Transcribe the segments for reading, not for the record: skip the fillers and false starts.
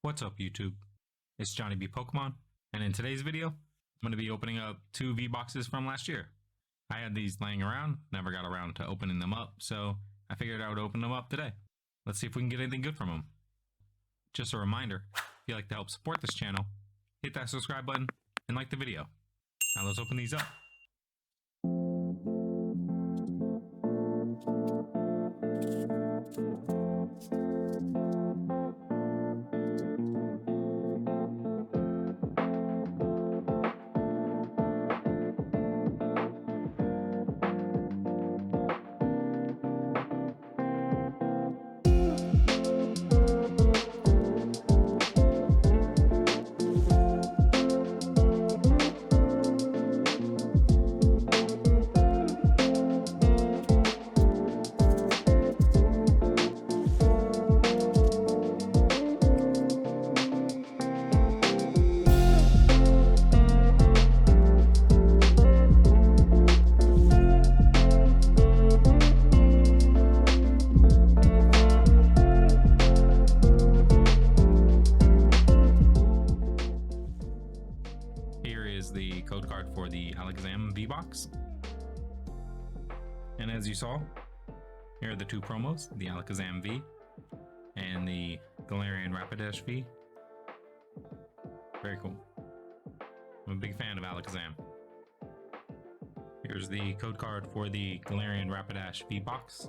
What's up YouTube? It's Johnny B Pokemon, and in today's video, I'm going to be opening up 2 V-Boxes from last year. I had these laying around, never got around to opening them up, so I figured I would open them up today. Let's see if we can get anything good from them. Just a reminder, if you'd like to help support this channel, hit that subscribe button and like the video. Now let's open these up. The code card for the Alakazam V-Box. And as you saw, here are the 2 promos, the Alakazam V and the Galarian Rapidash V. Very cool. I'm a big fan of Alakazam. Here's the code card for the Galarian Rapidash V-Box.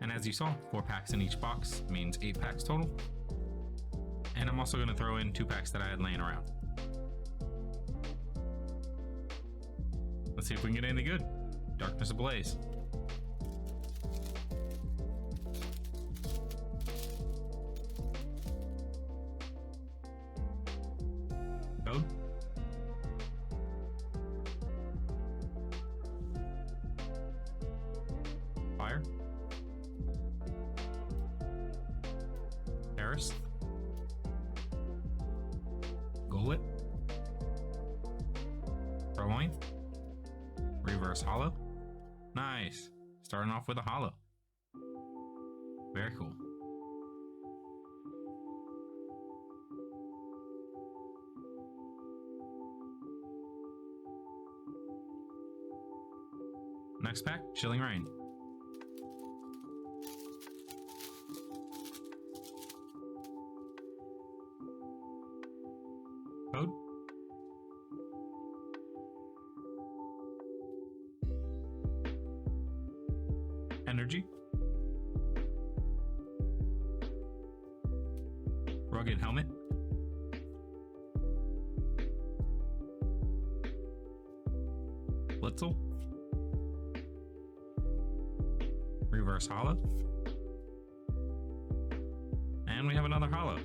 And as you saw, 4 packs in each box means 8 packs total. And I'm also going to throw in 2 packs that I had laying around. Let's see if we can get anything good. Darkness Ablaze. Code. Fire. Terrace. Golett. Purloin. Reverse Hollow. Nice. Starting off with a Hollow. Very cool. Next pack, Chilling Reign. Code. Energy. Rugged Helmet. Blitzel. Reverse Hollow. And we have another Hollow.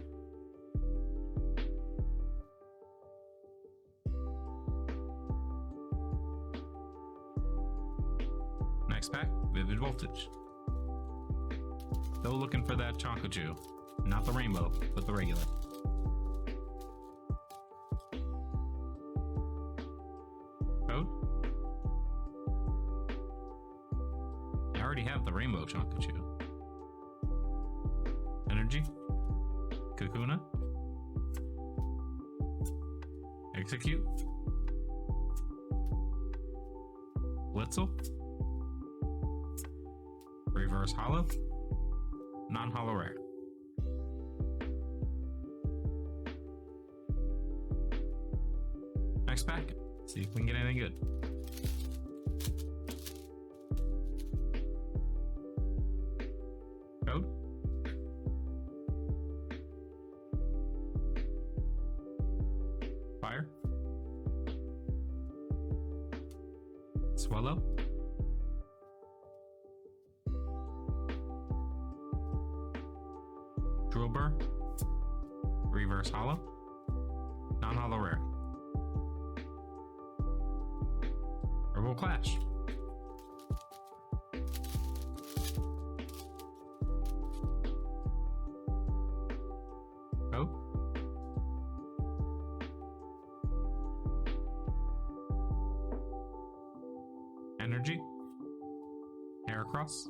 Next pack, Vivid Voltage. Still looking for that Chonkachu. Not the rainbow, but the regular. Code? I already have the rainbow Chonkachu. Energy. Kakuna. Execute. Blitzel. Reverse Hollow. Non-Hollow Rare. Next pack. See if we can get anything good. Code. Fire. Swallow. Drillbur. Reverse Hollow. Non-Hollow Rare. Herbal Clash. Code. Energy. Heracross.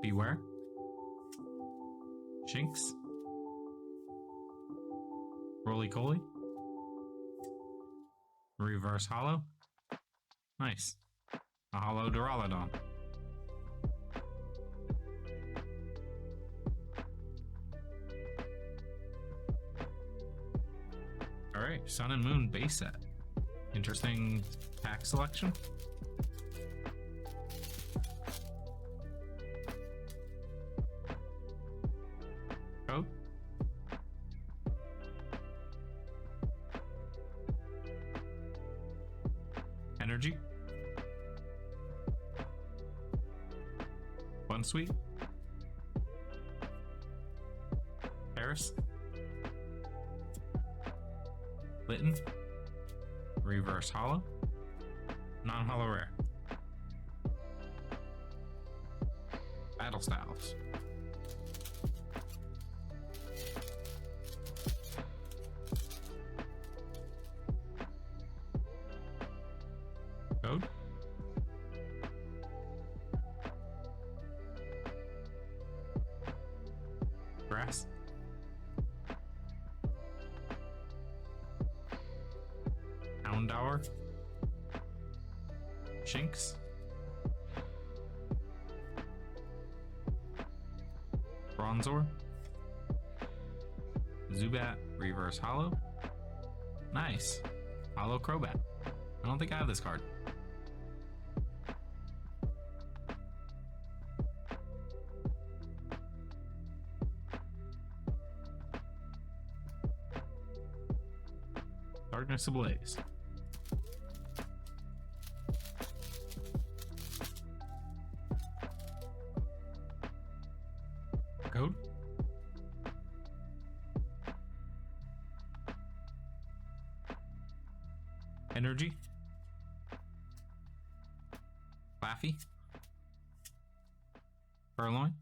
Beware. Shinx. Roly-Coly. Reverse Hollow. Nice. A Hollow Duraludon. Alright, Sun and Moon base set. Interesting pack selection. Code. Energy. One Sweet. Paris. Litten. Reverse Hollow. Non-Hollow Rare. Battle Styles. Code. Grass. Houndour. Shinx. Bronzor. Zubat Reverse Hollow. Nice. Hollow Crobat. I don't think I have this card. Darkness Ablaze. Code. Energy. Laffy. Furloin.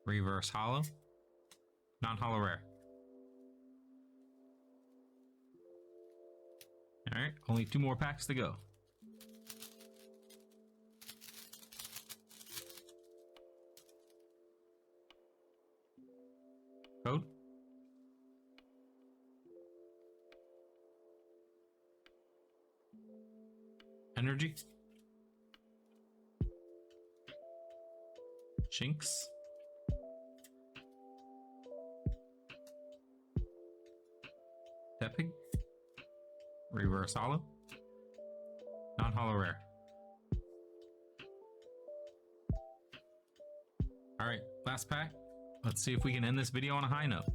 Reverse Hollow. Non-Hollow Rare. Alright, only 2 more packs to go. Code. Energy. Shinx. Tepig. Reverse Hollow. Non-Hollow Rare. Alright, last pack. Let's see if we can end this video on a high note.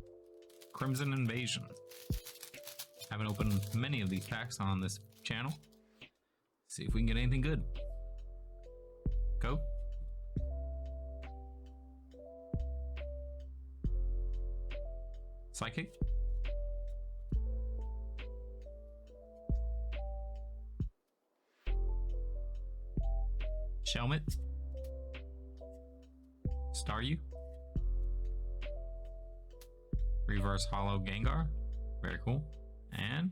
Crimson Invasion. Haven't opened many of these packs on this channel. See if we can get anything good. Go. Psychic. Shelmet. Staryu. Reverse Hollow Gengar. Very cool. And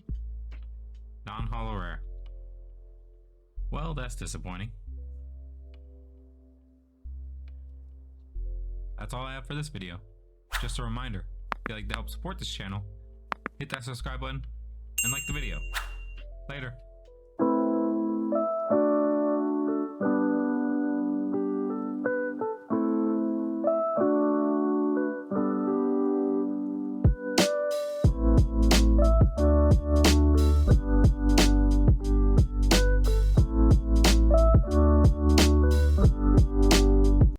non-Hollow Rare. Well, that's disappointing. That's all I have for this video. Just a reminder, if you'd like to help support this channel, hit that subscribe button and like the video. Later.